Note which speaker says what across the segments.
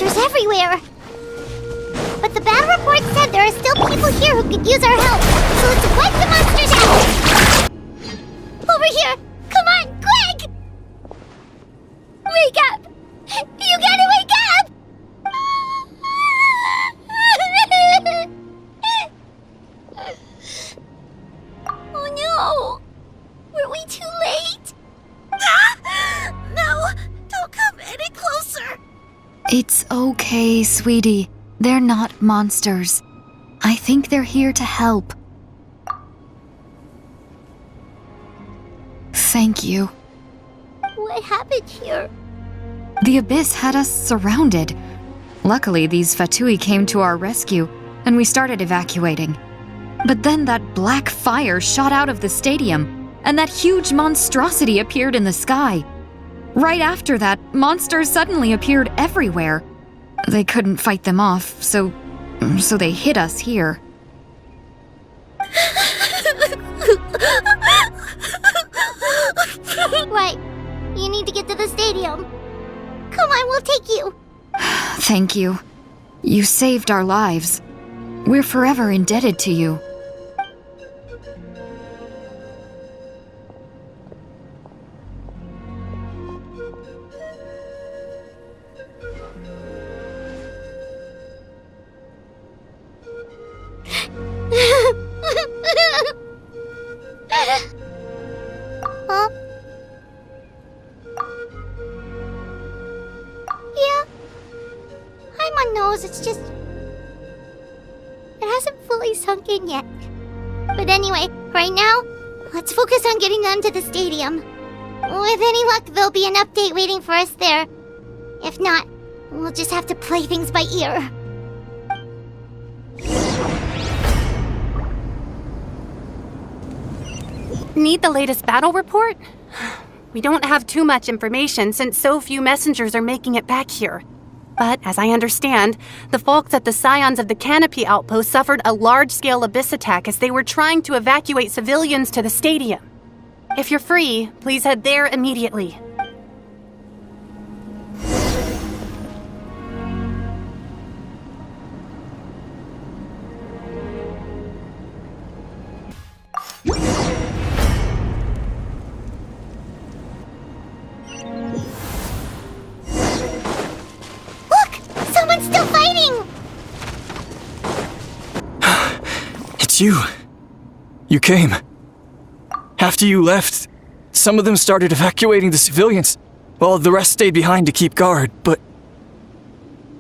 Speaker 1: monsters everywhere. But the battle report said there are still people here who could use our help, so let's wipe the monsters out! Over here! Come on, quick! Wake up! You gotta wake up! Oh no! Were we too late? No! Don't come any closer!
Speaker 2: It's okay, sweetie. They're not monsters. I think they're here to help. Thank you.
Speaker 1: What happened here?
Speaker 2: The Abyss had us surrounded. Luckily, these Fatui came to our rescue, and we started evacuating. But then that black fire shot out of the stadium, and that huge monstrosity appeared in the sky. Right after that, monsters suddenly appeared everywhere. They couldn't fight them off, so they hit us here.
Speaker 1: Right. You need to get to the stadium. Come on, we'll take you.
Speaker 2: Thank you. You saved our lives. We're forever indebted to you.
Speaker 1: Huh? Yeah. I'm on nose, it's just... It hasn't fully sunk in yet. But anyway, right now, let's focus on getting them to the stadium. With any luck, there'll be an update waiting for us there. If not, we'll just have to play things by ear.
Speaker 3: Need the latest battle report? We don't have too much information since so few messengers are making it back here. But, as I understand, the folks at the Scions of the Canopy Outpost suffered a large-scale Abyss attack as they were trying to evacuate civilians to the stadium. If you're free, please head there immediately.
Speaker 1: Someone's still fighting!
Speaker 4: It's you. You came. After you left, some of them started evacuating the civilians, while the rest stayed behind to keep guard, but...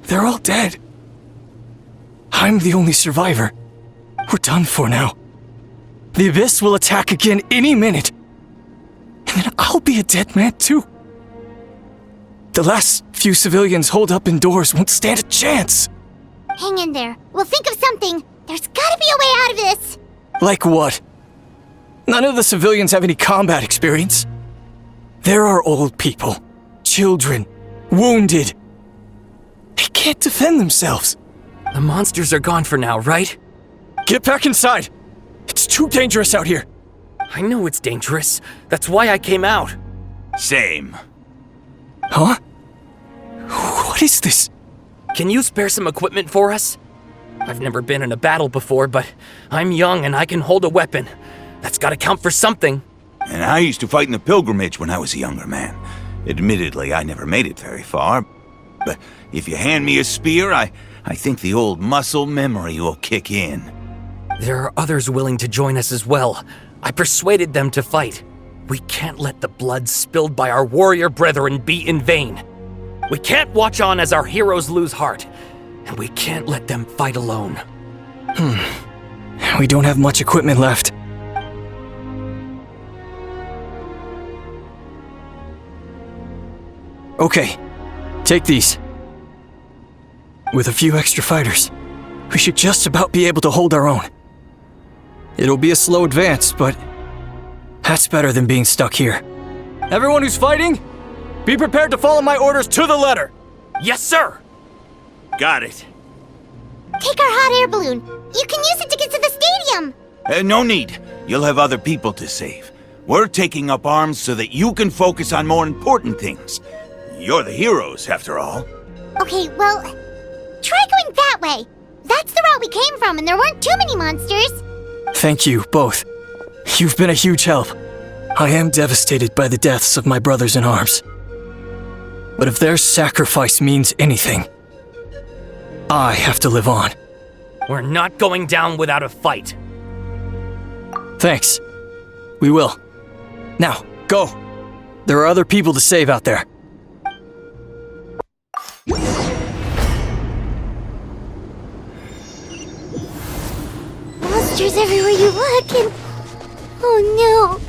Speaker 4: they're all dead. I'm the only survivor. We're done for now. The Abyss will attack again any minute. And then I'll be a dead man too. The last few civilians holed up indoors won't stand a chance.
Speaker 1: Hang in there. We'll think of something. There's gotta be a way out of this.
Speaker 4: Like what? None of the civilians have any combat experience. There are old people, children, wounded. They can't defend themselves.
Speaker 5: The monsters are gone for now, right?
Speaker 4: Get back inside. It's too dangerous out here.
Speaker 5: I know it's dangerous. That's why I came out.
Speaker 6: Same.
Speaker 4: Huh? What is this?
Speaker 5: Can you spare some equipment for us? I've never been in a battle before, but I'm young and I can hold a weapon. That's gotta count for something.
Speaker 6: And I used to fight in the pilgrimage when I was a younger man. Admittedly, I never made it very far. But if you hand me a spear, I think the old muscle memory will kick in.
Speaker 5: There are others willing to join us as well. I persuaded them to fight. We can't let the blood spilled by our warrior brethren be in vain. We can't watch on as our heroes lose heart. And we can't let them fight alone.
Speaker 4: We don't have much equipment left. Okay, take these. With a few extra fighters, we should just about be able to hold our own. It'll be a slow advance, but that's better than being stuck here. Everyone who's fighting, be prepared to follow my orders to the letter.
Speaker 5: Yes, sir!
Speaker 6: Got it.
Speaker 1: Take our hot air balloon. You can use it to get to the stadium.
Speaker 6: No need. You'll have other people to save. We're taking up arms so that you can focus on more important things. You're the heroes, after all.
Speaker 1: Okay, well, try going that way. That's the route we came from, and there weren't too many monsters.
Speaker 4: Thank you, both. You've been a huge help. I am devastated by the deaths of my brothers in arms. But if their sacrifice means anything, I have to live on.
Speaker 5: We're not going down without a fight.
Speaker 4: Thanks. We will. Now, go. There are other people to save out there.
Speaker 1: Monsters everywhere you look, and... oh no!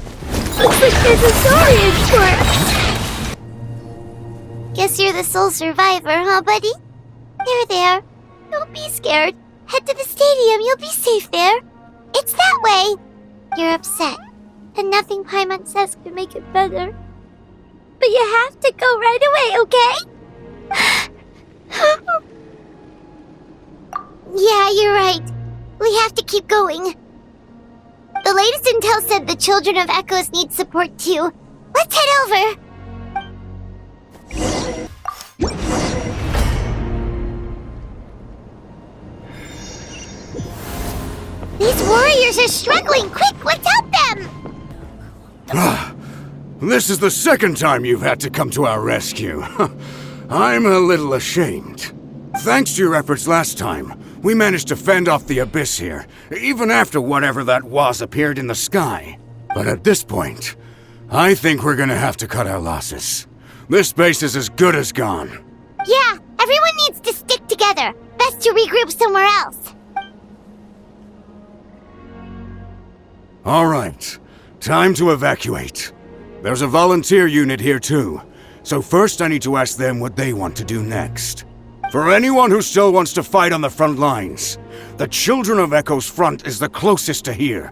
Speaker 1: Looks like there's a saurian for... Guess you're the sole survivor, huh, buddy? There. Don't be scared. Head to the stadium, you'll be safe there. It's that way. You're upset, and nothing Paimon says can make it better. But you have to go right away, okay? Yeah, you're right. We have to keep going. The latest intel said the Children of Echoes need support too. Let's head over. These warriors are struggling. Quick, let's help them!
Speaker 7: This is the second time you've had to come to our rescue. I'm a little ashamed. Thanks to your efforts last time, we managed to fend off the Abyss here, even after whatever that was appeared in the sky. But at this point, I think we're gonna have to cut our losses. This base is as good as gone.
Speaker 1: Yeah, everyone needs to stick together. Best to regroup somewhere else.
Speaker 7: All right, time to evacuate. There's a volunteer unit here too, so first I need to ask them what they want to do next. For anyone who still wants to fight on the front lines, the Children of Echoes front is the closest to here.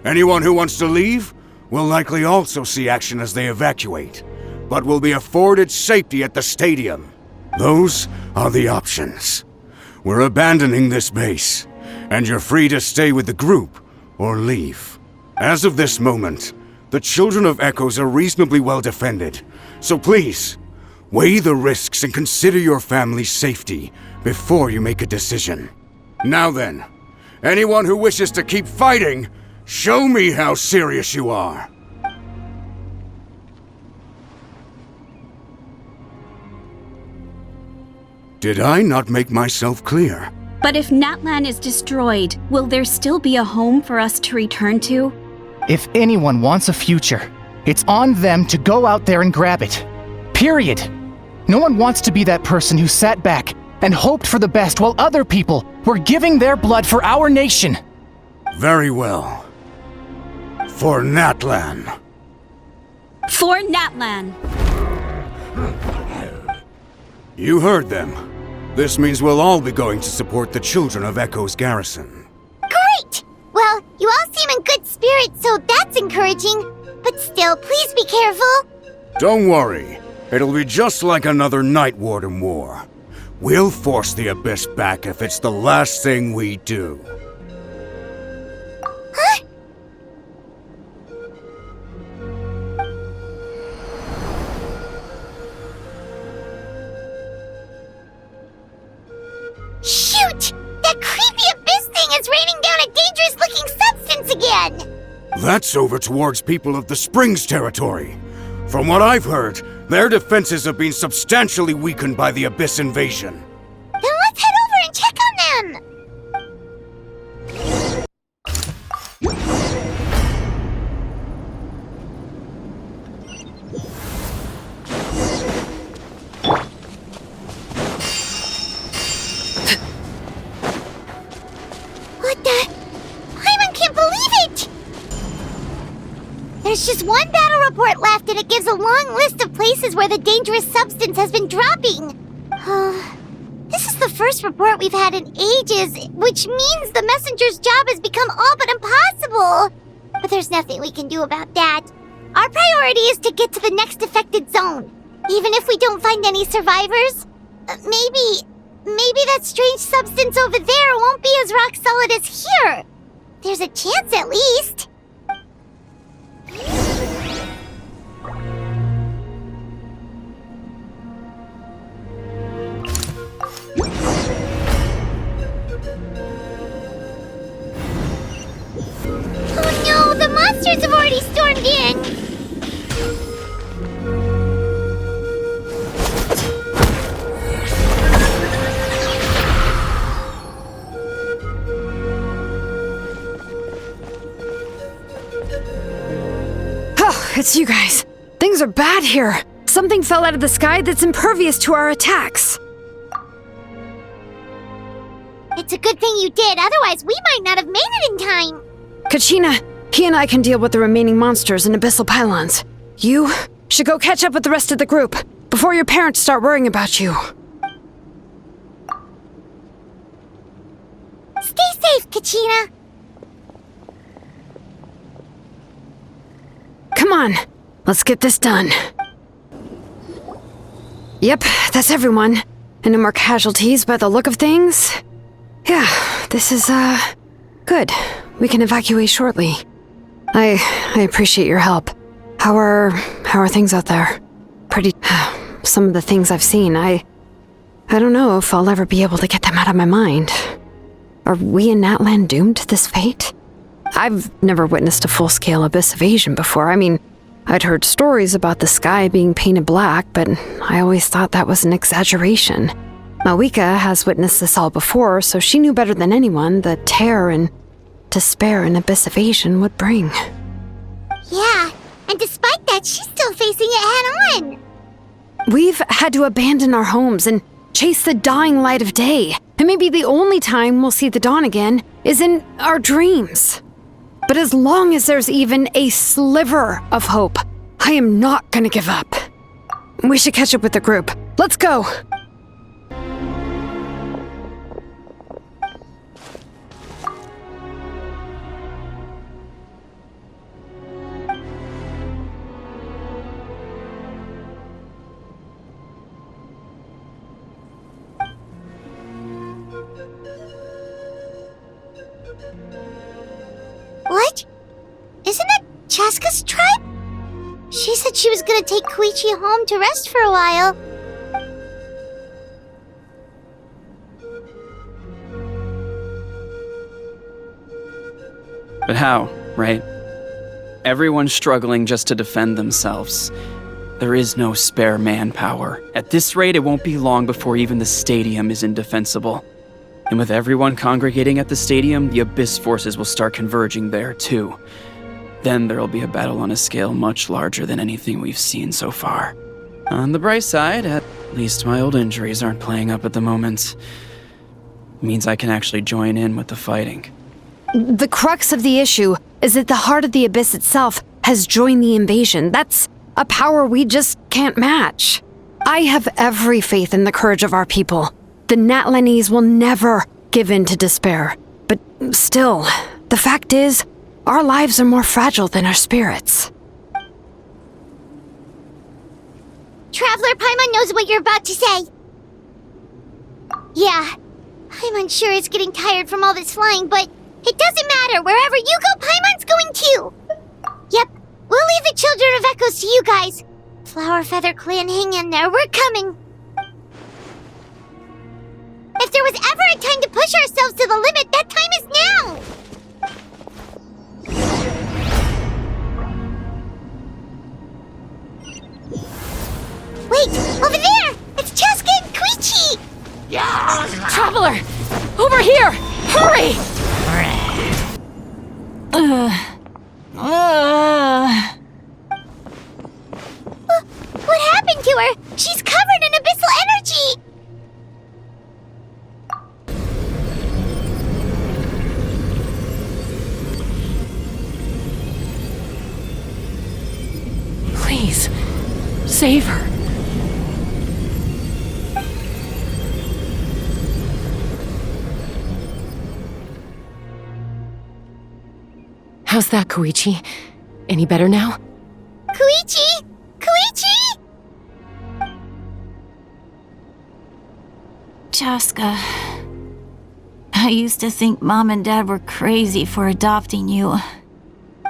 Speaker 7: Anyone who wants to leave will likely also see action as they evacuate, but will be afforded safety at the stadium. Those are the options. We're abandoning this base, and you're free to stay with the group or leave. As of this moment, the Children of Echoes are reasonably well defended, so please, weigh the risks and consider your family's safety before you make a decision. Now then, anyone who wishes to keep fighting, show me how serious you are. Did I not make myself clear?
Speaker 8: But if Natlan is destroyed, will there still be a home for us to return to?
Speaker 9: If anyone wants a future, it's on them to go out there and grab it. Period. No one wants to be that person who sat back and hoped for the best while other people were giving their blood for our nation.
Speaker 7: Very well. For Natlan.
Speaker 8: For Natlan!
Speaker 7: You heard them. This means we'll all be going to support the Children of Echoes garrison.
Speaker 1: Great! Well, you all seem in good spirits, so that's encouraging. But still, please be careful.
Speaker 7: Don't worry. It'll be just like another Night Warden war. We'll force the Abyss back if it's the last thing we do.
Speaker 1: Huh? Shoot! That creepy Abyss thing is raining down a dangerous-looking substance again!
Speaker 7: That's over towards people of the Springs territory. From what I've heard, their defenses have been substantially weakened by the Abyss invasion.
Speaker 1: Then let's head over and check on them! What the? Paimon can't believe it! There's just one battle report left, and it gives a long list of places where the dangerous substance has been dropping. This is the first report we've had in ages, which means the messenger's job has become all but impossible. But there's nothing we can do about that. Our priority is to get to the next affected zone. Even if we don't find any survivors, maybe that strange substance over there won't be as rock solid as here. There's a chance at least.
Speaker 2: It's you guys. Things are bad here. Something fell out of the sky that's impervious to our attacks.
Speaker 1: It's a good thing you did, otherwise we might not have made it in time.
Speaker 2: Kachina, he and I can deal with the remaining monsters and abyssal pylons. You should go catch up with the rest of the group before your parents start worrying about you.
Speaker 1: Stay safe, Kachina.
Speaker 2: Come on, let's get this done. Yep, that's everyone. And no more casualties by the look of things. Yeah, this is, good. We can evacuate shortly. I appreciate your help. How are things out there? Some of the things I've seen, I don't know if I'll ever be able to get them out of my mind. Are we in Natlan doomed to this fate? I've never witnessed a full-scale abyss invasion before. I mean, I'd heard stories about the sky being painted black, but I always thought that was an exaggeration. Mavuika has witnessed this all before, so she knew better than anyone the terror and despair an abyss invasion would bring.
Speaker 1: Yeah, and despite that, she's still facing it head-on.
Speaker 2: We've had to abandon our homes and chase the dying light of day. And maybe the only time we'll see the dawn again is in our dreams. But as long as there's even a sliver of hope, I am not gonna give up. We should catch up with the group. Let's go!
Speaker 1: What? Isn't that Chaska's tribe? She said she was gonna take Koichi home to rest for a while.
Speaker 10: But how, right? Everyone's struggling just to defend themselves. There is no spare manpower. At this rate, it won't be long before even the stadium is indefensible. And with everyone congregating at the stadium, the Abyss forces will start converging there, too. Then there'll be a battle on a scale much larger than anything we've seen so far. On the bright side, at least my old injuries aren't playing up at the moment. It means I can actually join in with the fighting.
Speaker 2: The crux of the issue is that the heart of the Abyss itself has joined the invasion. That's a power we just can't match. I have every faith in the courage of our people. The Natlanese will never give in to despair. But still, the fact is, our lives are more fragile than our spirits.
Speaker 1: Traveler Paimon knows what you're about to say. Yeah, Paimon's sure is getting tired from all this flying, but it doesn't matter. Wherever you go, Paimon's going too. Yep, we'll leave the Children of Echoes to you guys. Flower Feather Clan, hang in there. We're coming. If there was ever a time to push ourselves to the limit, that time is now! Wait, over there! It's Chaska and Koichi!
Speaker 2: Traveler! Over here! Hurry!
Speaker 1: What happened to her? She's covered in abyssal energy!
Speaker 2: Please, save her.
Speaker 11: How's that, Koichi? Any better now?
Speaker 1: Koichi! Koichi!
Speaker 12: Chaska, I used to think Mom and Dad were crazy for adopting you.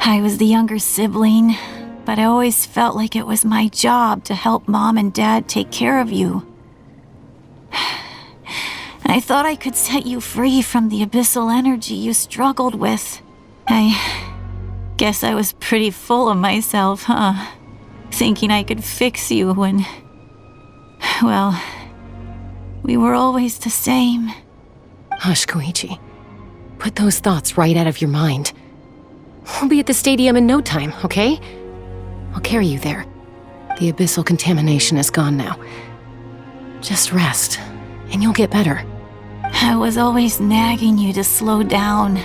Speaker 12: I was the younger sibling, but I always felt like it was my job to help Mom and Dad take care of you. I thought I could set you free from the abyssal energy you struggled with. I guess I was pretty full of myself, huh? Thinking I could fix you when... well, we were always the same.
Speaker 11: Hush, Koichi. Put those thoughts right out of your mind. We'll be at the stadium in no time, okay? I'll carry you there. The abyssal contamination is gone now. Just rest, and you'll get better.
Speaker 12: I was always nagging you to slow down.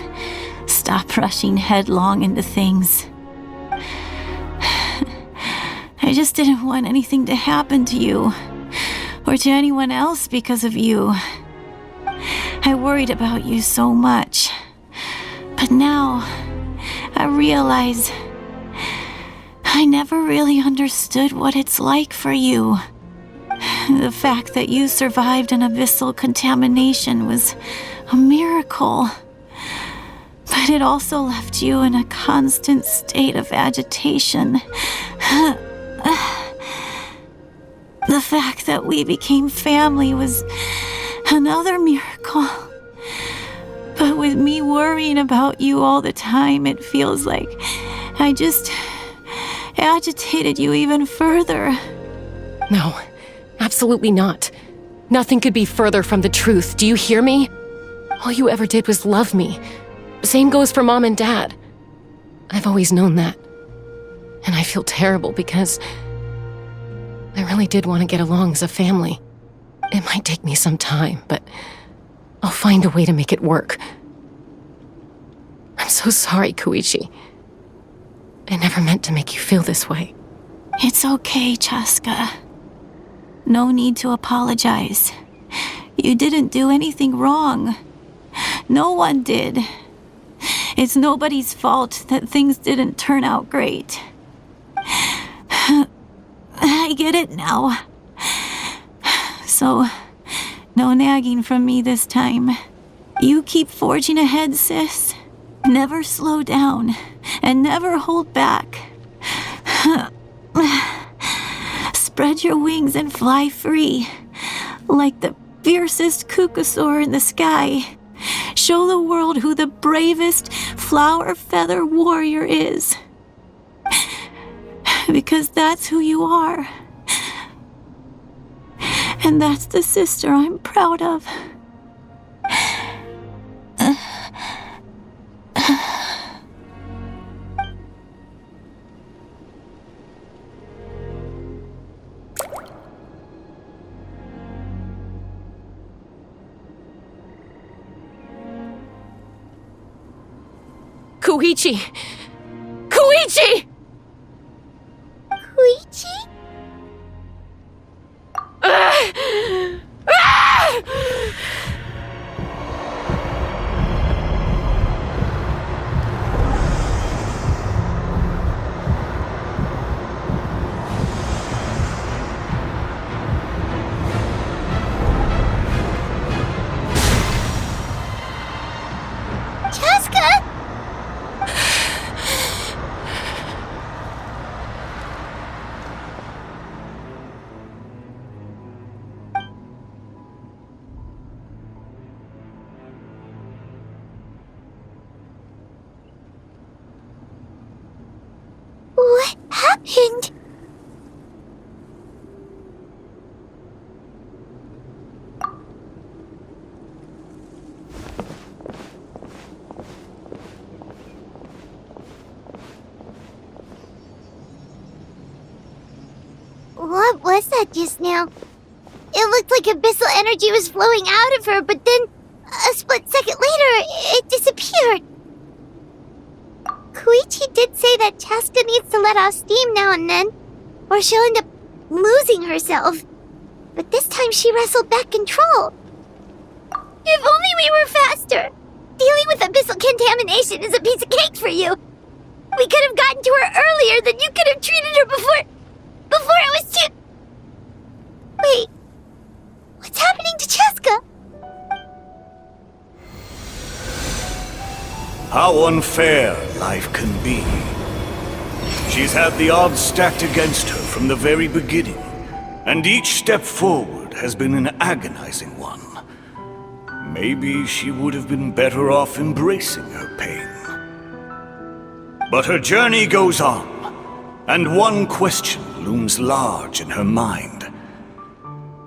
Speaker 12: Stop rushing headlong into things. I just didn't want anything to happen to you, or to anyone else because of you. I worried about you so much. But now, I realize I never really understood what it's like for you. The fact that you survived an abyssal contamination was a miracle. But it also left you in a constant state of agitation. The fact that we became family was another miracle. But with me worrying about you all the time, it feels like I just agitated you even further.
Speaker 11: No, absolutely not. Nothing could be further from the truth. Do you hear me? All you ever did was love me. Same goes for Mom and Dad. I've always known that. And I feel terrible because I really did want to get along as a family. It might take me some time, but I'll find a way to make it work. I'm so sorry, Koichi. I never meant to make you feel this way.
Speaker 12: It's okay, Chaska. No need to apologize. You didn't do anything wrong. No one did. It's nobody's fault that things didn't turn out great. I get it now. So, no nagging from me this time. You keep forging ahead, sis. Never slow down, and never hold back. Spread your wings and fly free, like the fiercest kukusaur in the sky. Show the world who the bravest flower feather warrior is. Because that's who you are. And that's the sister I'm proud of.
Speaker 11: Koichi! Koichi!
Speaker 1: Koichi? Chaska? What happened? What was that just now? It looked like abyssal energy was flowing out of her, but then a split second later, it disappeared. Koichi did say that Chaska needs to let off steam now and then, or she'll end up losing herself. But this time she wrestled back control. If only we were faster! Dealing with abyssal contamination is a piece of cake for you. We could have gotten to her earlier, then you could have treated her before it was too... Wait, what's happening to Chaska?
Speaker 13: How unfair life can be. She's had the odds stacked against her from the very beginning, and each step forward has been an agonizing one. Maybe she would have been better off embracing her pain. But her journey goes on, and one question looms large in her mind.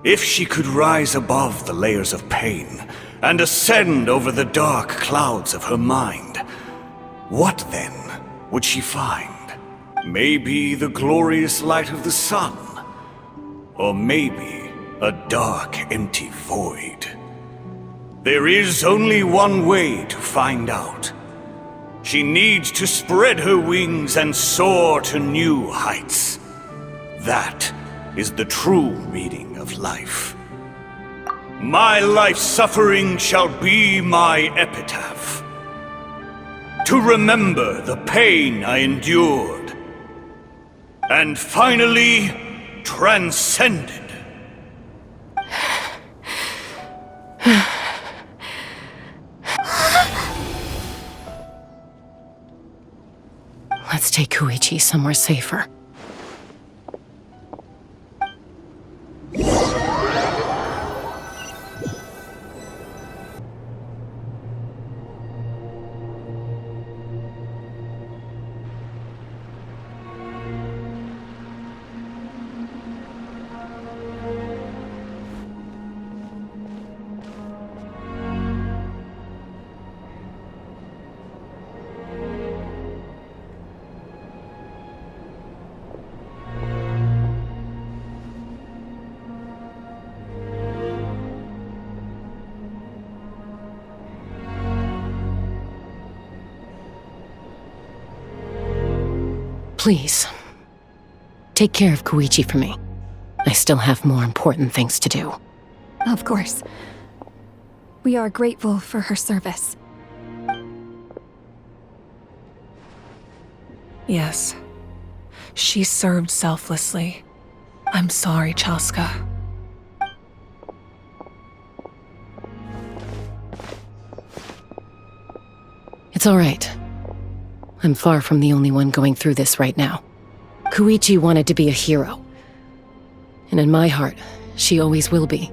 Speaker 13: If she could rise above the layers of pain and ascend over the dark clouds of her mind, what then would she find? Maybe the glorious light of the sun. Or maybe a dark, empty void. There is only one way to find out. She needs to spread her wings and soar to new heights. That is the true meaning of life. My life suffering shall be my epitaph. To remember the pain I endured. And finally, transcended.
Speaker 11: Let's take Koichi somewhere safer. Please, take care of Koichi for me. I still have more important things to do.
Speaker 14: Of course. We are grateful for her service.
Speaker 15: Yes. She served selflessly. I'm sorry, Chaska.
Speaker 11: It's all right. I'm far from the only one going through this right now. Koichi wanted to be a hero. And in my heart, she always will be.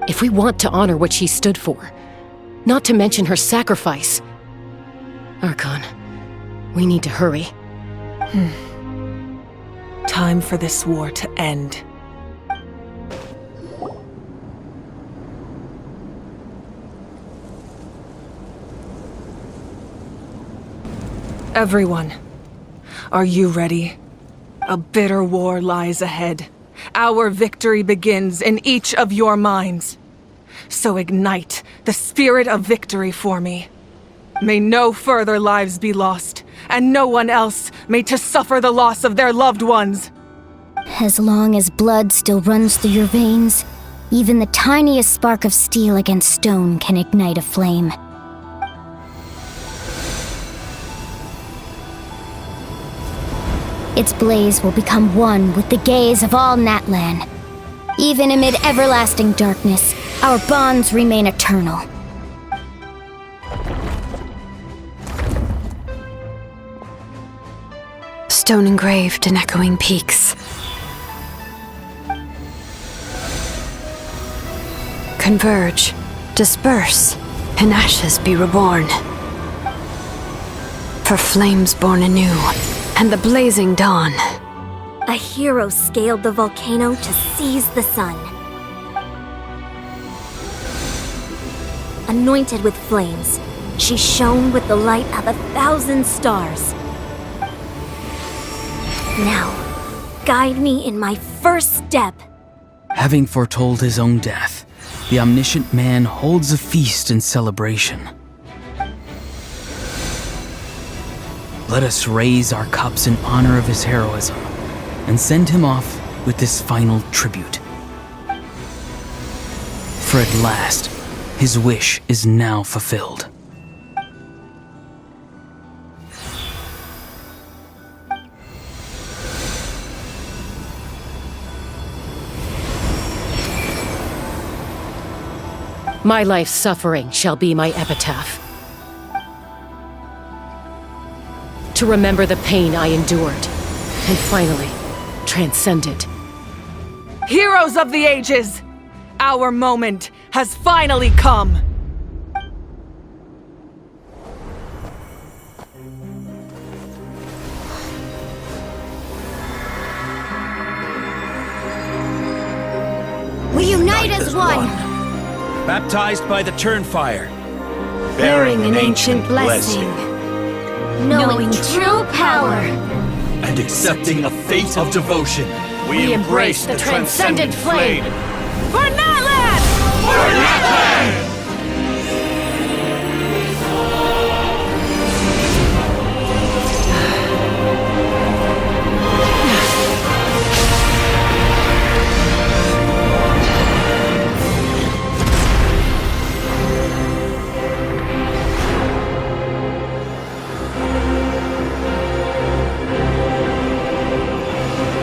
Speaker 11: If we want to honor what she stood for, not to mention her sacrifice. Archon, we need to hurry.
Speaker 15: Time for this war to end. Everyone, are you ready? A bitter war lies ahead. Our victory begins in each of your minds. So ignite the spirit of victory for me. May no further lives be lost, and no one else may to suffer the loss of their loved ones.
Speaker 1: As long as blood still runs through your veins, even the tiniest spark of steel against stone can ignite a flame. Its blaze will become one with the gaze of all Natlan. Even amid everlasting darkness, our bonds remain eternal.
Speaker 16: Stone engraved in echoing peaks. Converge, disperse, in ashes be reborn. For flames born anew, and the blazing dawn.
Speaker 1: A hero scaled the volcano to seize the sun. Anointed with flames, she shone with the light of 1,000 stars. Now, guide me in my first step.
Speaker 10: Having foretold his own death, the omniscient man holds a feast in celebration. Let us raise our cups in honor of his heroism and send him off with this final tribute. For at last, his wish is now fulfilled.
Speaker 11: My life's suffering shall be my epitaph. To remember the pain I endured, and finally, transcended.
Speaker 15: Heroes of the ages! Our moment has finally come!
Speaker 1: We unite as one!
Speaker 17: Baptized by the Turnfire.
Speaker 1: Bearing an ancient blessing. Knowing true power.
Speaker 17: and accepting a fate of devotion.
Speaker 16: We embrace the transcendent flame.
Speaker 15: For Natlan!
Speaker 17: For Natlan!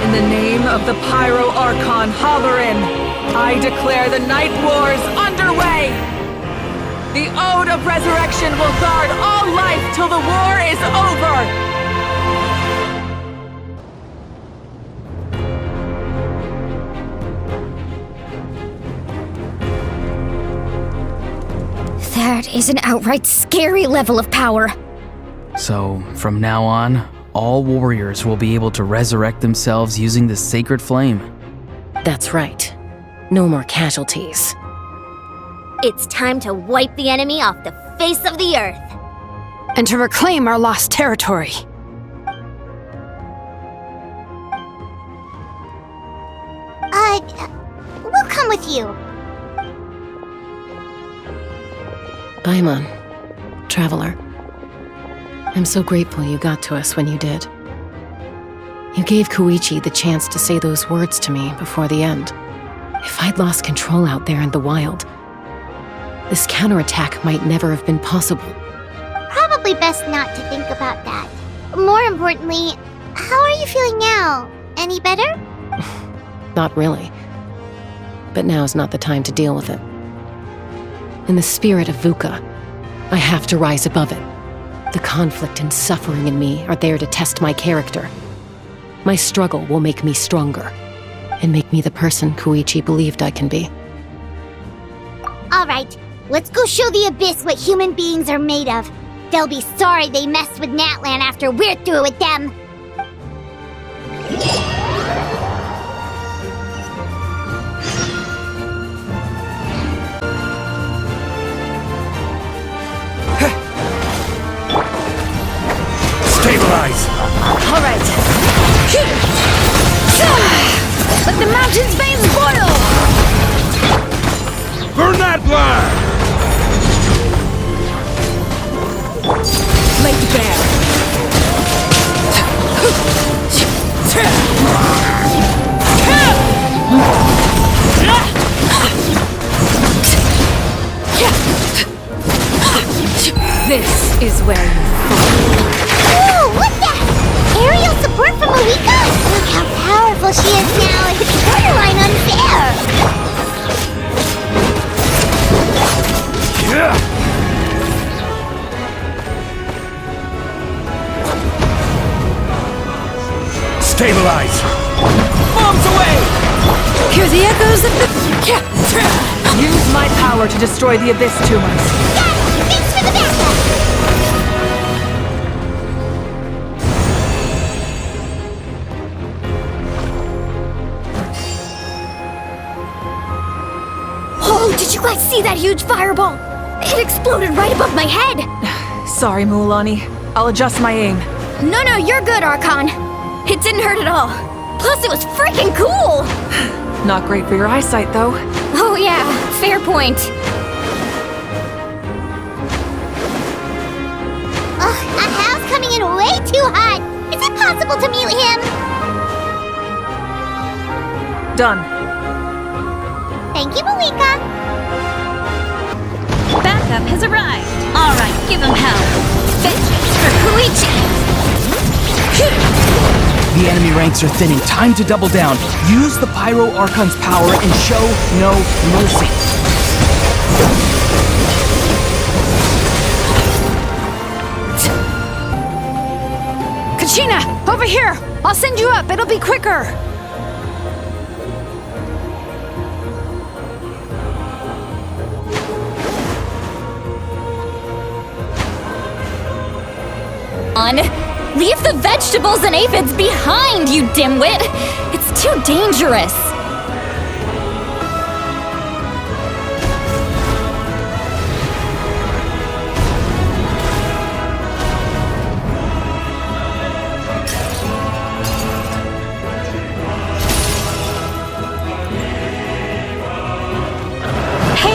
Speaker 15: In the name of the Pyro Archon Halloran, I declare the Night Wars underway! The Ode of Resurrection will guard all life till the war is over!
Speaker 1: That is an outright scary level of power.
Speaker 18: So, from now on, all warriors will be able to resurrect themselves using the sacred flame.
Speaker 11: That's right. No more casualties.
Speaker 1: It's time to wipe the enemy off the face of the earth.
Speaker 16: And to reclaim our lost territory.
Speaker 1: We'll come with you.
Speaker 11: Paimon, traveler. I'm so grateful you got to us when you did. You gave Koichi the chance to say those words to me before the end. If I'd lost control out there in the wild, this counterattack might never have been possible.
Speaker 1: Probably best not to think about that. More importantly, how are you feeling now? Any better?
Speaker 11: Not really. But now's not the time to deal with it. In the spirit of Vuka, I have to rise above it. The conflict and suffering in me are there to test my character. My struggle will make me stronger, and make me the person Koichi believed I can be.
Speaker 1: Alright, let's go show the Abyss what human beings are made of. They'll be sorry they messed with Natlan after we're through with them.
Speaker 17: Stabilize!
Speaker 16: Alright. Let the mountain's veins boil!
Speaker 17: For Natlan!
Speaker 15: Laid bare.
Speaker 16: This is where you fall.
Speaker 1: Ooh, what's that? Aerial support from Mavuika? Look how powerful she is now. It's borderline unfair.
Speaker 17: Stabilize!
Speaker 15: Bombs away!
Speaker 16: Hear the echoes of the...
Speaker 15: Use my power to destroy the Abyss tumors.
Speaker 1: Thanks for the backup. Oh, did you guys see that huge fireball? It exploded right above my head.
Speaker 15: Sorry, Mualani. I'll adjust my aim.
Speaker 1: No, you're good, Archon. It didn't hurt at all. Plus, it was freaking cool.
Speaker 15: Not great for your eyesight, though.
Speaker 1: Oh yeah, fair point. Ugh, Ahal's coming in way too hot. Is it possible to mute him?
Speaker 15: Done.
Speaker 1: Thank you, Mavuika.
Speaker 8: Backup has arrived. All right, give him hell. Vengeance for Koichi.
Speaker 18: The enemy ranks are thinning. Time to double down. Use the Pyro Archon's power and show no mercy.
Speaker 16: Kachina, over here! I'll send you up, it'll be quicker!
Speaker 1: Leave the vegetables and aphids behind, you dimwit! It's too dangerous!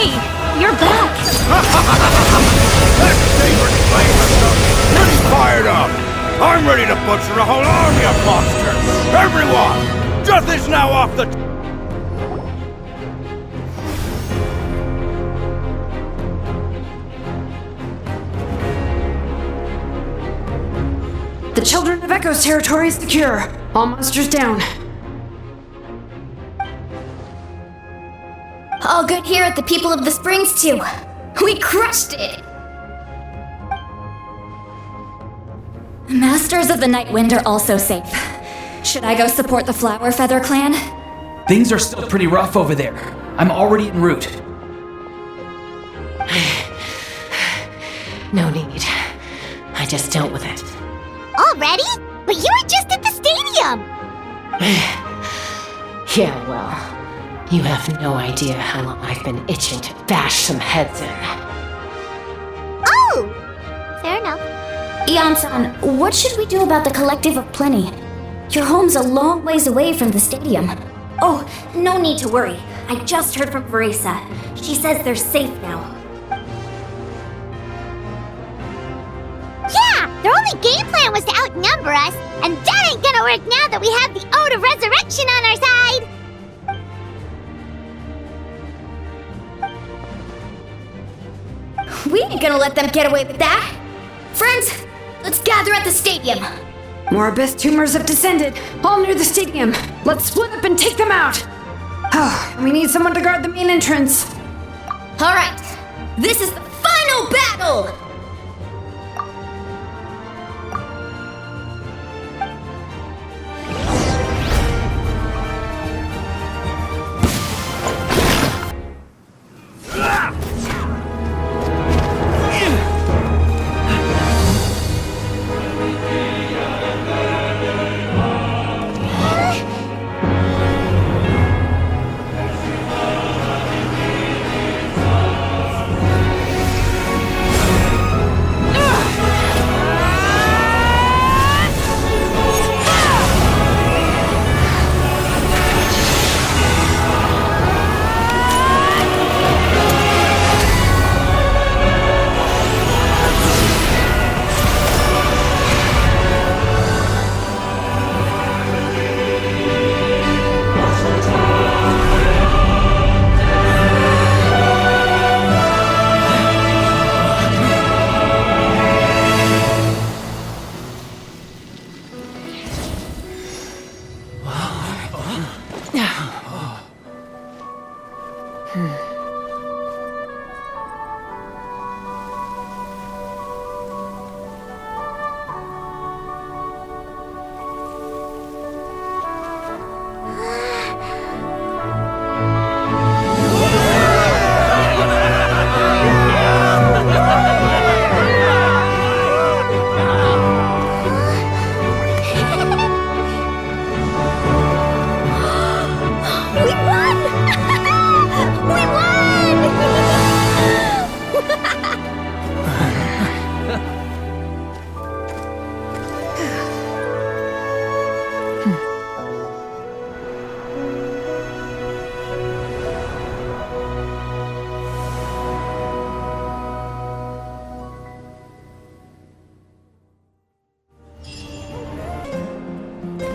Speaker 8: Hey, you're back!
Speaker 17: That favorite flame is pretty fired up! I'm ready to butcher a whole army of monsters! Everyone! Death is now off the...
Speaker 16: The Children of Echo's territory is secure. All monsters down.
Speaker 1: All good here at the People of the Springs, too. We crushed it! Masters of the Night Wind are also safe. Should I go support the Flower Feather clan?
Speaker 18: Things are still pretty rough over there. I'm already en route.
Speaker 16: No need. I just dealt with it.
Speaker 1: Already? But you were just at the stadium!
Speaker 16: Yeah, well, you have no idea how long I've been itching to bash some heads in.
Speaker 1: Oh! Fair enough. Ian-san, what should we do about the Collective of Plenty? Your home's a long ways away from the stadium. Oh, no need to worry. I just heard from Verisa. She says they're safe now. Yeah! Their only game plan was to outnumber us, and that ain't gonna work now that we have the Ode of Resurrection on our side! We ain't gonna let them get away with that! Friends, let's gather at the stadium!
Speaker 16: More Abyss tumors have descended, all near the stadium. Let's split up and take them out! Oh, we need someone to guard the main entrance.
Speaker 1: Alright, this is the final battle!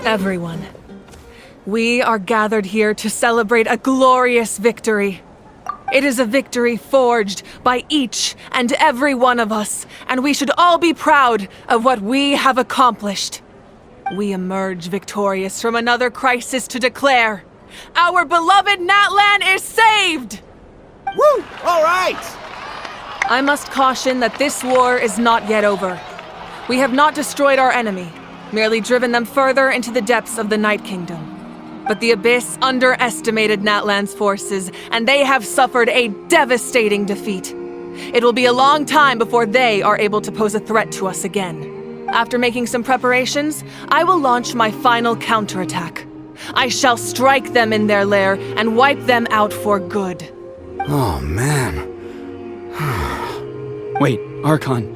Speaker 15: Everyone, we are gathered here to celebrate a glorious victory. It is a victory forged by each and every one of us, and we should all be proud of what we have accomplished. We emerge victorious from another crisis to declare, our beloved Natlan is saved!
Speaker 17: Woo! All right!
Speaker 15: I must caution that this war is not yet over. We have not destroyed our enemy, merely driven them further into the depths of the Night Kingdom. But the Abyss underestimated Natlan's forces, and they have suffered a devastating defeat. It will be a long time before they are able to pose a threat to us again. After making some preparations, I will launch my final counterattack. I shall strike them in their lair and wipe them out for good.
Speaker 7: Oh, man.
Speaker 10: Wait, Archon,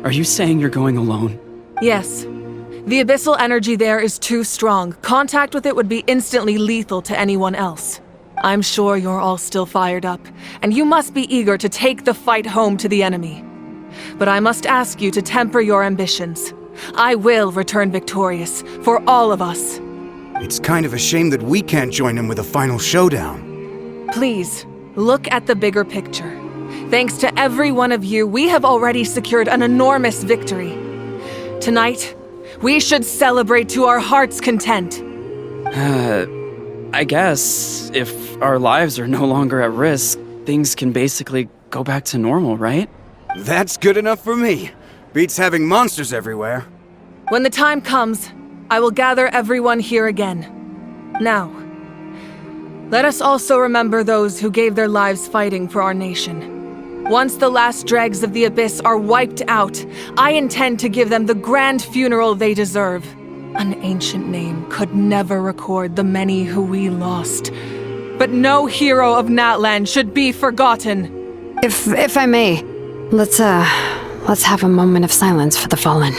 Speaker 10: are you saying you're going alone?
Speaker 15: Yes. The abyssal energy there is too strong. Contact with it would be instantly lethal to anyone else. I'm sure you're all still fired up, and you must be eager to take the fight home to the enemy. But I must ask you to temper your ambitions. I will return victorious, for all of us.
Speaker 7: It's kind of a shame that we can't join him with a final showdown.
Speaker 15: Please, look at the bigger picture. Thanks to every one of you, we have already secured an enormous victory. Tonight, we should celebrate to our heart's content.
Speaker 10: I guess if our lives are no longer at risk, things can basically go back to normal, right?
Speaker 7: That's good enough for me. Beats having monsters everywhere.
Speaker 15: When the time comes, I will gather everyone here again. Now, let us also remember those who gave their lives fighting for our nation. Once the last dregs of the Abyss are wiped out, I intend to give them the grand funeral they deserve. An ancient name could never record the many who we lost. But no hero of Natlan should be forgotten.
Speaker 16: If I may, let's have a moment of silence for the fallen.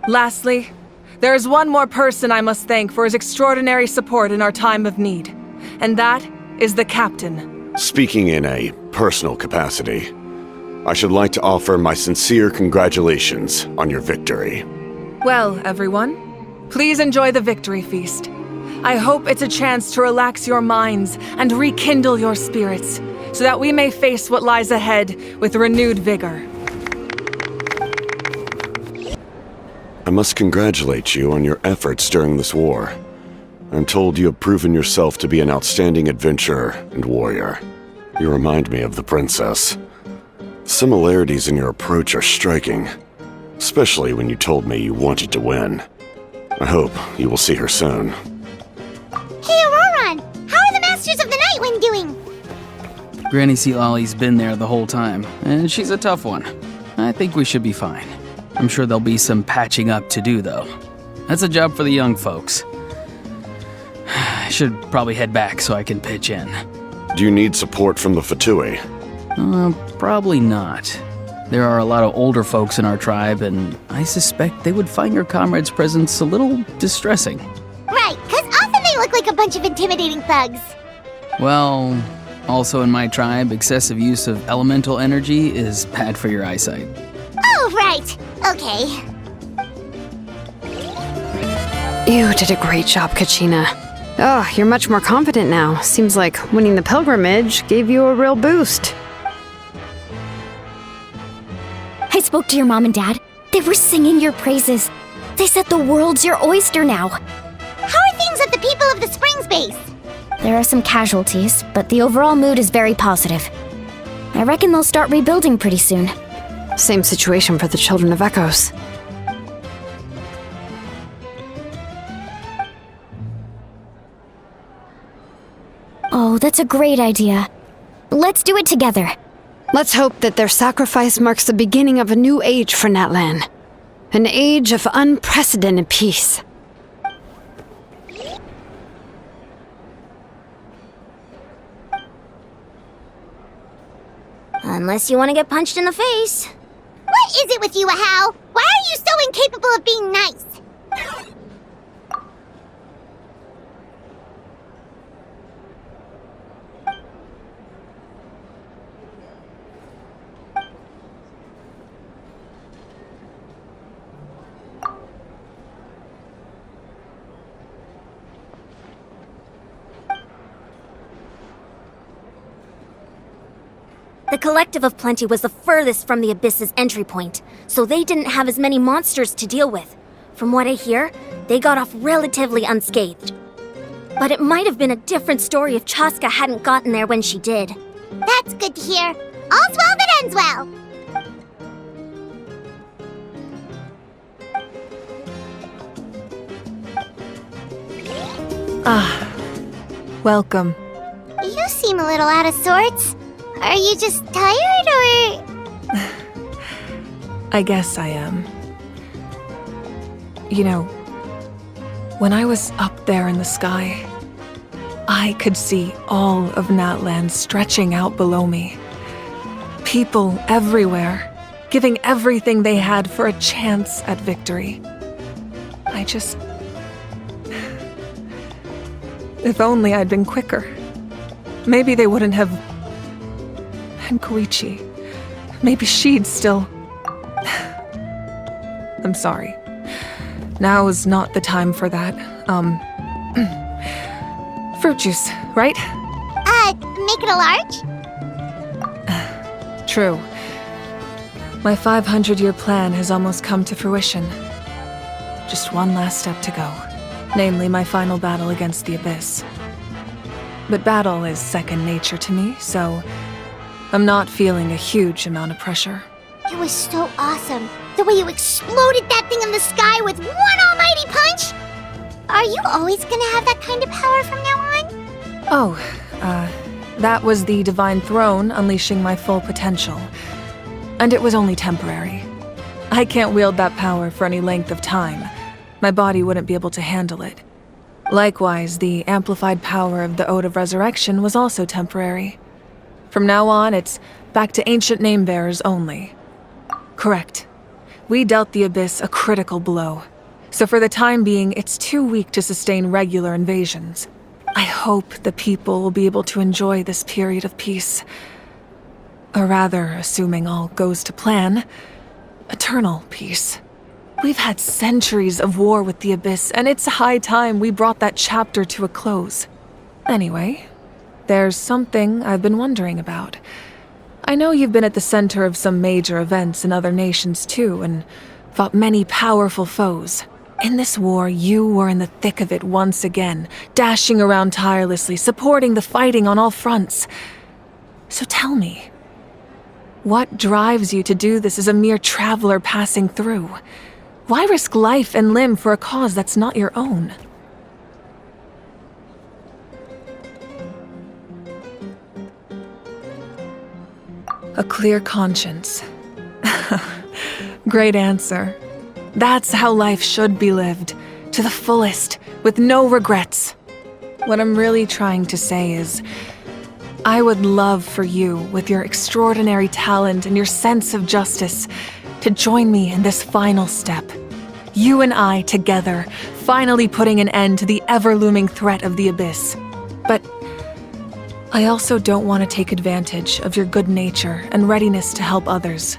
Speaker 15: Lastly, there is one more person I must thank for his extraordinary support in our time of need, and that is the captain.
Speaker 19: Speaking in a personal capacity, I should like to offer my sincere congratulations on your victory.
Speaker 15: Well, everyone, please enjoy the victory feast. I hope it's a chance to relax your minds and rekindle your spirits, so that we may face what lies ahead with renewed vigor.
Speaker 19: I must congratulate you on your efforts during this war. I'm told you have proven yourself to be an outstanding adventurer and warrior. You remind me of the princess. Similarities in your approach are striking, especially when you told me you wanted to win. I hope you will see her soon.
Speaker 1: Hey, Auroran! How are the Masters of the Nightwind doing?
Speaker 18: Granny Sealolly's been there the whole time, and she's a tough one. I think we should be fine. I'm sure there'll be some patching up to do, though. That's a job for the young folks. I should probably head back so I can pitch in.
Speaker 19: Do you need support from the Fatui?
Speaker 18: Probably not. There are a lot of older folks in our tribe, and I suspect they would find your comrade's presence a little distressing.
Speaker 1: Right, because often they look like a bunch of intimidating thugs.
Speaker 18: Well, also in my tribe, excessive use of elemental energy is bad for your eyesight.
Speaker 1: Oh, right. Okay.
Speaker 16: You did a great job, Kachina. Oh, you're much more confident now. Seems like winning the pilgrimage gave you a real boost.
Speaker 1: I spoke to your mom and dad. They were singing your praises. They said the world's your oyster now. How are things at the People of the Springs base? There are some casualties, but the overall mood is very positive. I reckon they'll start rebuilding pretty soon.
Speaker 16: Same situation for the Children of Echoes.
Speaker 1: Oh, that's a great idea. Let's do it together.
Speaker 16: Let's hope that their sacrifice marks the beginning of a new age for Natlan. An age of unprecedented peace.
Speaker 1: Unless you want to get punched in the face. What is it with you, Ahau? Why are you so incapable of being nice? The Collective of Plenty was the furthest from the Abyss's entry point, so they didn't have as many monsters to deal with. From what I hear, they got off relatively unscathed. But it might have been a different story if Chaska hadn't gotten there when she did. That's good to hear. All's well that ends well.
Speaker 15: Ah, welcome.
Speaker 1: You seem a little out of sorts. Are you just tired, or...?
Speaker 15: I guess I am. You know, when I was up there in the sky, I could see all of Natlan stretching out below me. People everywhere, giving everything they had for a chance at victory. If only I'd been quicker. Maybe they wouldn't have... And Koichi. Maybe she'd still... I'm sorry. Now is not the time for that. Fruit juice, right?
Speaker 1: Make it a large?
Speaker 15: True. My 500-year plan has almost come to fruition. Just one last step to go. Namely, my final battle against the Abyss. But battle is second nature to me, so I'm not feeling a huge amount of pressure.
Speaker 1: It was so awesome. The way you exploded that thing in the sky with one almighty punch! Are you always gonna have that kind of power from now on?
Speaker 15: That was the Divine Throne unleashing my full potential. And it was only temporary. I can't wield that power for any length of time. My body wouldn't be able to handle it. Likewise, the amplified power of the Ode of Resurrection was also temporary. From now on, it's back to ancient name-bearers only. Correct. We dealt the Abyss a critical blow. So for the time being, it's too weak to sustain regular invasions. I hope the people will be able to enjoy this period of peace. Or rather, assuming all goes to plan, eternal peace. We've had centuries of war with the Abyss, and it's high time we brought that chapter to a close. Anyway, there's something I've been wondering about. I know you've been at the center of some major events in other nations too, and fought many powerful foes. In this war, you were in the thick of it once again, dashing around tirelessly, supporting the fighting on all fronts. So tell me, what drives you to do this as a mere traveler passing through? Why risk life and limb for a cause that's not your own? A clear conscience. Great answer. That's how life should be lived, to the fullest, with no regrets. What I'm really trying to say is, I would love for you, with your extraordinary talent and your sense of justice, to join me in this final step. You and I together, finally putting an end to the ever-looming threat of the Abyss. But I also don't want to take advantage of your good nature and readiness to help others.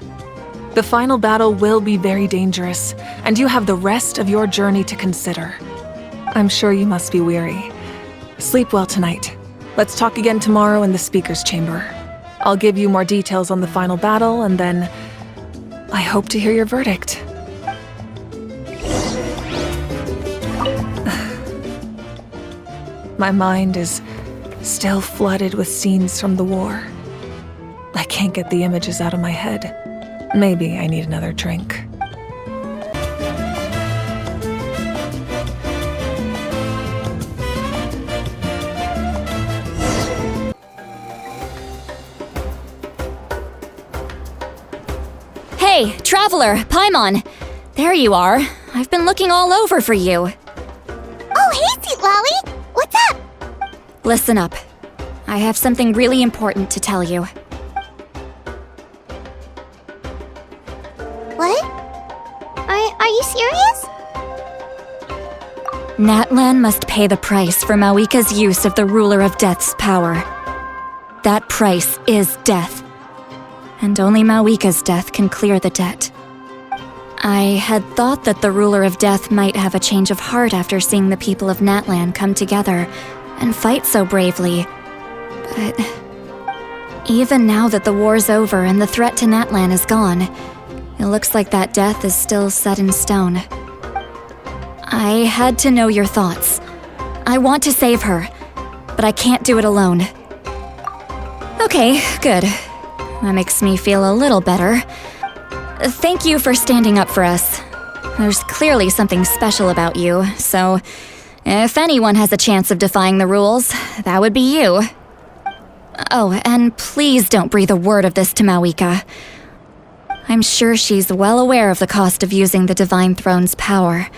Speaker 15: The final battle will be very dangerous, and you have the rest of your journey to consider. I'm sure you must be weary. Sleep well tonight. Let's talk again tomorrow in the speaker's chamber. I'll give you more details on the final battle, and then I hope to hear your verdict. My mind is still flooded with scenes from the war. I can't get the images out of my head. Maybe I need another drink.
Speaker 20: Hey, Traveler, Paimon! There you are. I've been looking all over for you.
Speaker 1: Oh, hey, Sweet Lolly! What's up?
Speaker 20: Listen up. I have something really important to tell you.
Speaker 1: What? Are you serious?
Speaker 20: Natlan must pay the price for Mavuika's use of the Ruler of Death's power. That price is death. And only Mavuika's death can clear the debt. I had thought that the Ruler of Death might have a change of heart after seeing the people of Natlan come together and fight so bravely. But even now that the war's over and the threat to Natlan is gone, it looks like that death is still set in stone. I had to know your thoughts. I want to save her, but I can't do it alone. Okay, good. That makes me feel a little better. Thank you for standing up for us. There's clearly something special about you, so if anyone has a chance of defying the rules, that would be you. Oh, and please don't breathe a word of this to Mavuika. I'm sure she's well aware of the cost of using the Divine Throne's power,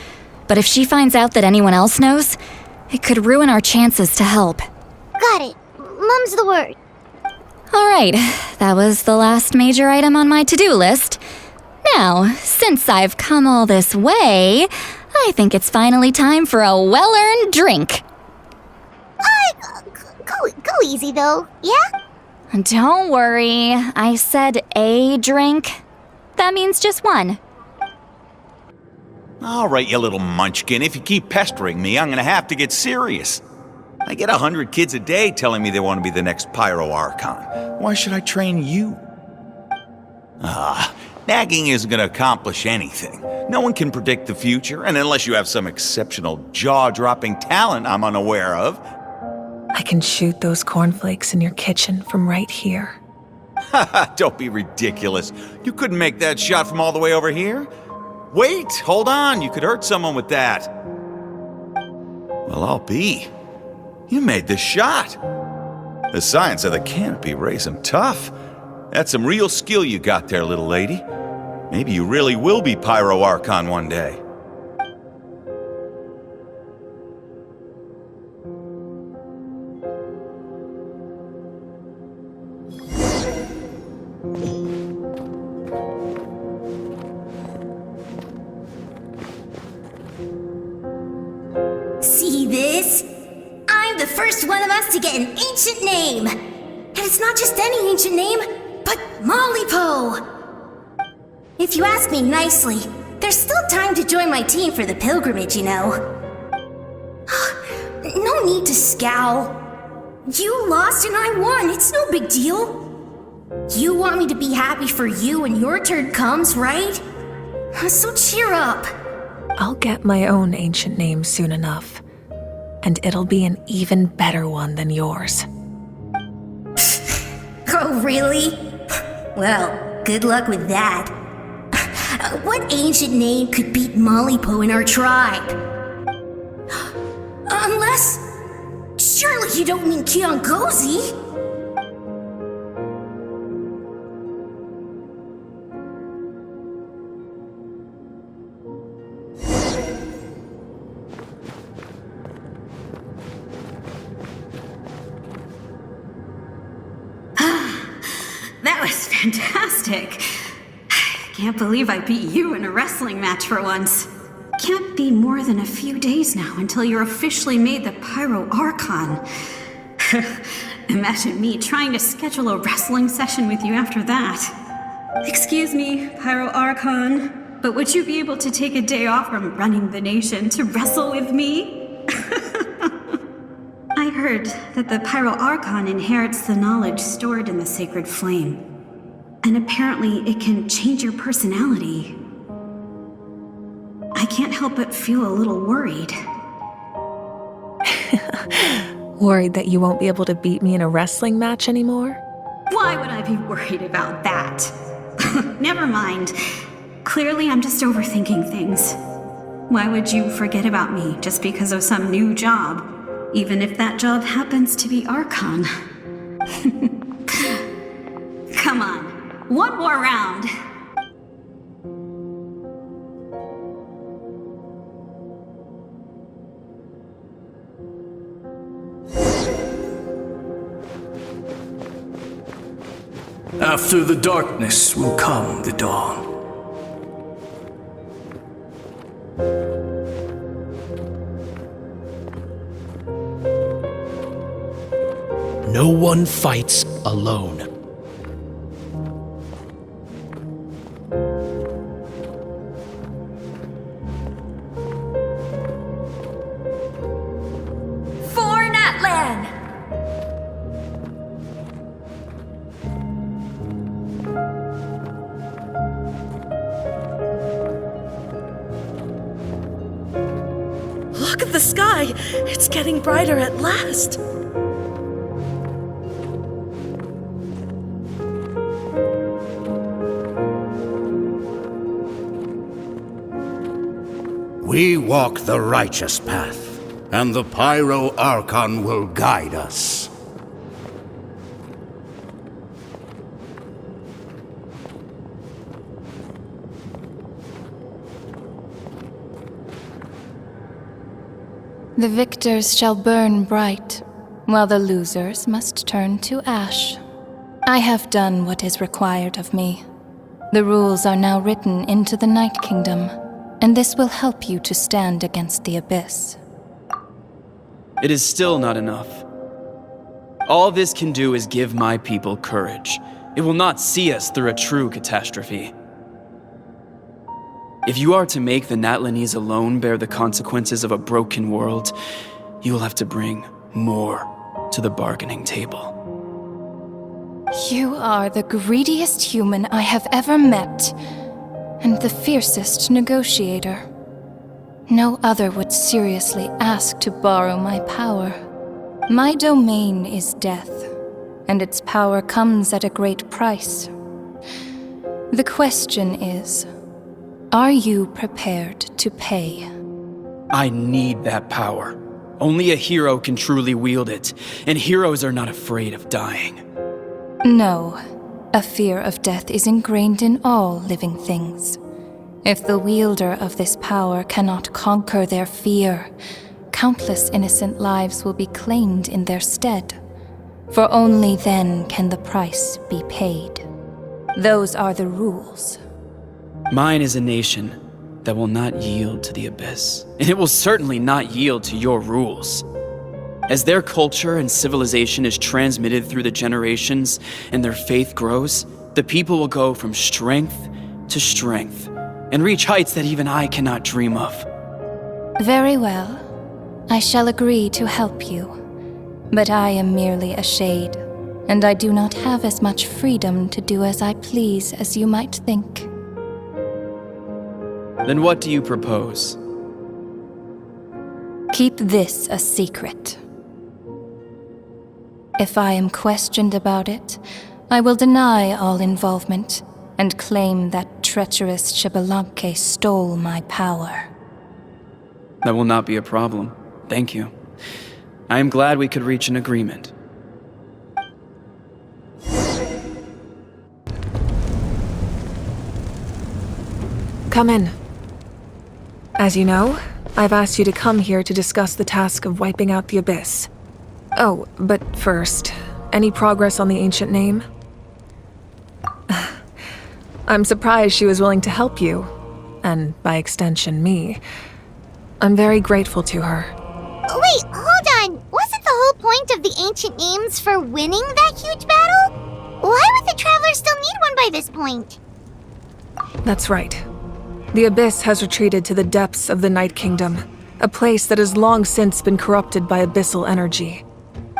Speaker 20: but if she finds out that anyone else knows, it could ruin our chances to help.
Speaker 1: Got it. Mum's the word.
Speaker 20: Alright, that was the last major item on my to-do list. Now, since I've come all this way, I think it's finally time for a well-earned drink.
Speaker 1: Go easy though, yeah?
Speaker 20: Don't worry, I said a drink. That means just one.
Speaker 6: All right, you little munchkin. If you keep pestering me, I'm gonna have to get serious. I get 100 kids a day telling me they want to be the next Pyro Archon. Why should I train you? Nagging isn't gonna accomplish anything. No one can predict the future, and unless you have some exceptional jaw-dropping talent I'm unaware of.
Speaker 15: I can shoot those cornflakes in your kitchen from right here.
Speaker 6: Haha, don't be ridiculous. You couldn't make that shot from all the way over here? Wait, hold on, you could hurt someone with that. Well, I'll be. You made the shot. The science of the canopy raised some tough. That's some real skill you got there, little lady. Maybe you really will be Pyro Archon one day.
Speaker 21: See this? I'm the first one of us to get an ancient name. And it's not just any ancient name, but Malipo. If you ask me nicely, there's still time to join my team for the pilgrimage, you know. No need to scowl. You lost and I won, it's no big deal. You want me to be happy for you when your turn comes, right? So cheer up.
Speaker 15: I'll get my own ancient name soon enough. And it'll be an even better one than yours.
Speaker 21: Oh, really? Well, good luck with that. What ancient name could beat Malipo in our tribe? Unless... surely you don't mean Kiangozi?
Speaker 22: That was fantastic. Can't believe I beat you in a wrestling match for once. Can't be more than a few days now until you're officially made the Pyro Archon. Imagine me trying to schedule a wrestling session with you after that. Excuse me, Pyro Archon, but would you be able to take a day off from running the nation to wrestle with me? I heard that the Pyro Archon inherits the knowledge stored in the sacred flame. And apparently it can change your personality. I can't help but feel a little worried.
Speaker 15: Worried that you won't be able to beat me in a wrestling match anymore?
Speaker 22: Why would I be worried about that? Never mind. Clearly I'm just overthinking things. Why would you forget about me just because of some new job? Even if that job happens to be Archon. Come on, one more round.
Speaker 13: After the darkness will come the dawn.
Speaker 23: No one fights alone.
Speaker 21: For Natlan!
Speaker 24: Look at the sky! It's getting brighter at last!
Speaker 7: We walk the righteous path, and the Pyro Archon will guide us.
Speaker 25: The victors shall burn bright, while the losers must turn to ash. I have done what is required of me. The rules are now written into the Night Kingdom. and this will help you to stand against the Abyss.
Speaker 10: It is still not enough. All this can do is give my people courage. It will not see us through a true catastrophe. If you are to make the Natlanese alone bear the consequences of a broken world, you will have to bring more to the bargaining table.
Speaker 25: You are the greediest human I have ever met, and the fiercest negotiator. No other would seriously ask to borrow my power. My domain is death, and its power comes at a great price. The question is, are you prepared to pay?
Speaker 10: I need that power. Only a hero can truly wield it, and heroes are not afraid of dying.
Speaker 25: No, a fear of death is ingrained in all living things. If the wielder of this power cannot conquer their fear, countless innocent lives will be claimed in their stead. For only then can the price be paid. Those are the rules.
Speaker 10: Mine is a nation that will not yield to the Abyss, and it will certainly not yield to your rules. As their culture and civilization is transmitted through the generations and their faith grows, the people will go from strength to strength and reach heights that even I cannot dream of.
Speaker 25: Very well. I shall agree to help you. But I am merely a shade, and I do not have as much freedom to do as I please as you might think.
Speaker 10: Then what do you propose?
Speaker 25: Keep this a secret. If I am questioned about it, I will deny all involvement and claim that treacherous Xbalanque stole my power.
Speaker 10: That will not be a problem. Thank you. I am glad we could reach an agreement.
Speaker 15: Come in. As you know, I've asked you to come here to discuss the task of wiping out the Abyss. Oh, but first, any progress on the ancient name? I'm surprised she was willing to help you, and by extension me. I'm very grateful to her.
Speaker 1: Wait, hold on! Wasn't the whole point of the ancient names for winning that huge battle? Why would the Traveler still need one by this point?
Speaker 15: That's right. The Abyss has retreated to the depths of the Night Kingdom, a place that has long since been corrupted by abyssal energy.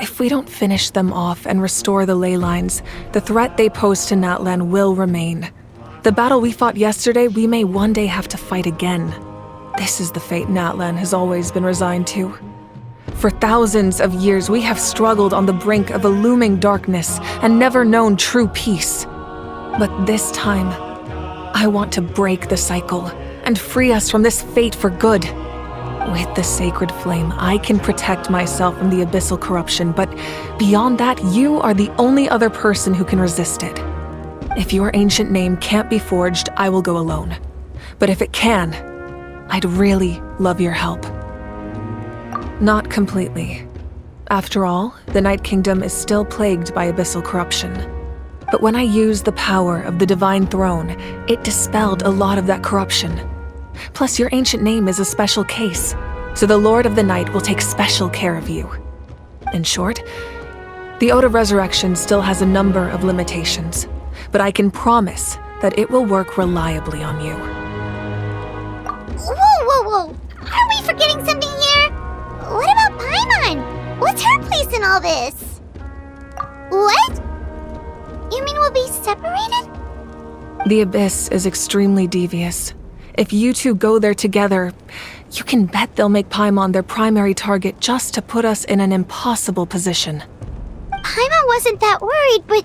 Speaker 15: If we don't finish them off and restore the ley lines, the threat they pose to Natlan will remain. The battle we fought yesterday, we may one day have to fight again. This is the fate Natlan has always been resigned to. For thousands of years, we have struggled on the brink of a looming darkness and never known true peace. But this time, I want to break the cycle and free us from this fate for good. With the sacred flame, I can protect myself from the abyssal corruption, but beyond that, you are the only other person who can resist it. If your ancient name can't be forged, I will go alone. But if it can, I'd really love your help. Not completely. After all, the Night Kingdom is still plagued by abyssal corruption. But when I used the power of the Divine Throne, it dispelled a lot of that corruption. Plus, your ancient name is a special case, so the Lord of the Night will take special care of you. In short, the Ode of Resurrection still has a number of limitations, but I can promise that it will work reliably on you.
Speaker 1: Whoa! Are we forgetting something here? What about Paimon? What's her place in all this? What? You mean we'll be separated?
Speaker 15: The Abyss is extremely devious. If you two go there together, you can bet they'll make Paimon their primary target just to put us in an impossible position.
Speaker 1: Paimon wasn't that worried, but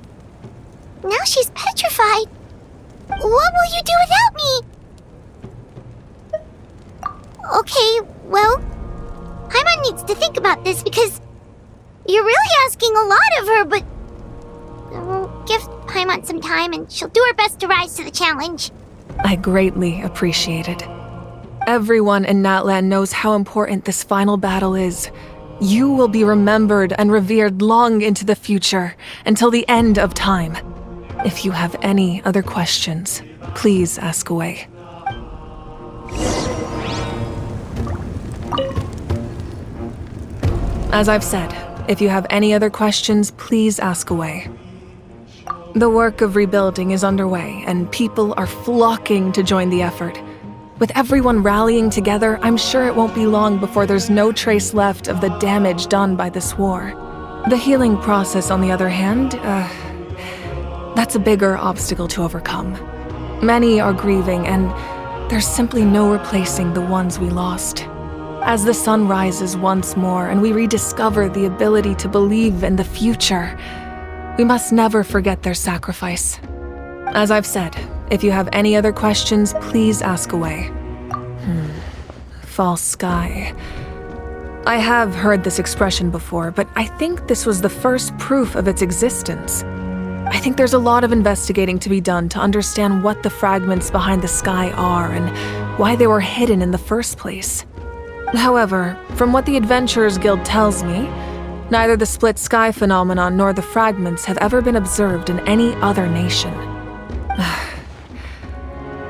Speaker 1: now she's petrified. What will you do without me? Okay, well, Paimon needs to think about this because you're really asking a lot of her, but we'll give Paimon some time and she'll do her best to rise to the challenge.
Speaker 15: I greatly appreciate it. Everyone in Natlan knows how important this final battle is. You will be remembered and revered long into the future, until the end of time. If you have any other questions, please ask away. As I've said, if you have any other questions, please ask away. The work of rebuilding is underway, and people are flocking to join the effort. With everyone rallying together, I'm sure it won't be long before there's no trace left of the damage done by this war. The healing process, on the other hand, that's a bigger obstacle to overcome. Many are grieving, and there's simply no replacing the ones we lost. As the sun rises once more and we rediscover the ability to believe in the future, we must never forget their sacrifice. As I've said, if you have any other questions, please ask away. False sky. I have heard this expression before, but I think this was the first proof of its existence. I think there's a lot of investigating to be done to understand what the fragments behind the sky are and why they were hidden in the first place. However, from what the Adventurers Guild tells me, neither the split sky phenomenon nor the fragments have ever been observed in any other nation.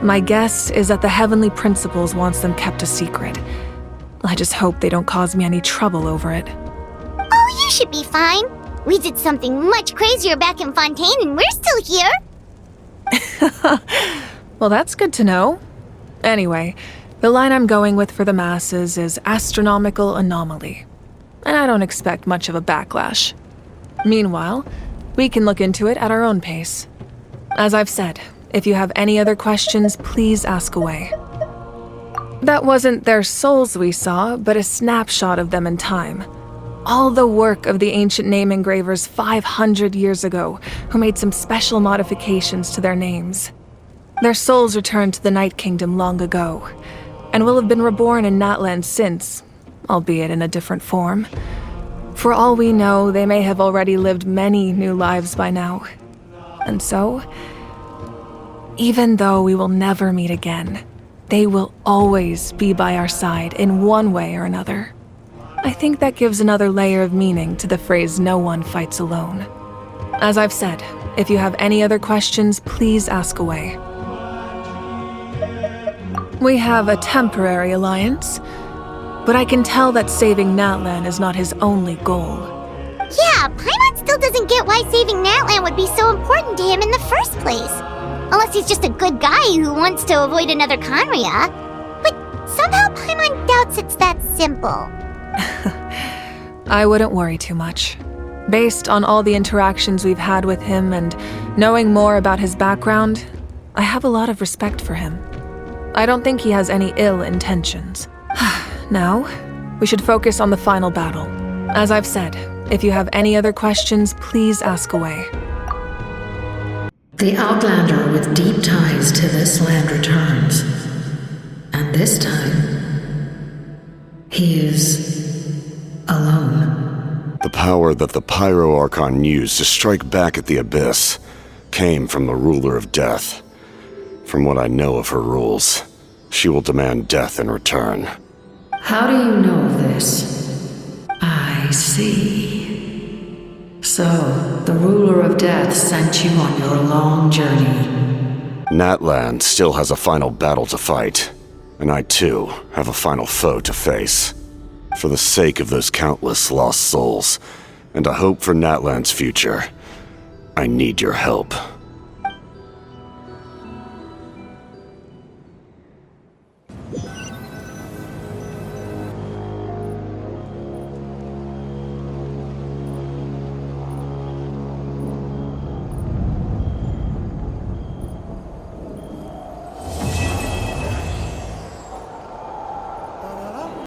Speaker 15: My guess is that the Heavenly Principles wants them kept a secret. I just hope they don't cause me any trouble over it.
Speaker 1: Oh, you should be fine. We did something much crazier back in Fontaine and we're still here.
Speaker 15: Well, that's good to know. Anyway, the line I'm going with for the masses is astronomical anomaly. And I don't expect much of a backlash. Meanwhile, we can look into it at our own pace. As I've said, if you have any other questions, please ask away. That wasn't their souls we saw, but a snapshot of them in time. All the work of the ancient name engravers 500 years ago, who made some special modifications to their names. Their souls returned to the Night Kingdom long ago, and will have been reborn in Natlan since, albeit in a different form. For all we know, they may have already lived many new lives by now. And so, even though we will never meet again, they will always be by our side in one way or another. I think that gives another layer of meaning to the phrase "no one fights alone." As I've said, if you have any other questions, please ask away. We have a temporary alliance, but I can tell that saving Natlan is not his only goal.
Speaker 1: Yeah, Paimon still doesn't get why saving Natlan would be so important to him in the first place. Unless he's just a good guy who wants to avoid another Conria. But somehow Paimon doubts it's that simple.
Speaker 15: I wouldn't worry too much. Based on all the interactions we've had with him and knowing more about his background, I have a lot of respect for him. I don't think he has any ill intentions. Now, we should focus on the final battle. As I've said, if you have any other questions, please ask away.
Speaker 2: The Outlander with deep ties to this land returns. And this time, he is alone.
Speaker 19: The power that the Pyro Archon used to strike back at the Abyss came from the Ruler of Death. From what I know of her rules, she will demand death in return.
Speaker 2: How do you know this? I see. So, the Ruler of Death sent you on your long journey.
Speaker 19: Natlan still has a final battle to fight, and I too have a final foe to face. For the sake of those countless lost souls, and a hope for Natlan's future, I need your help.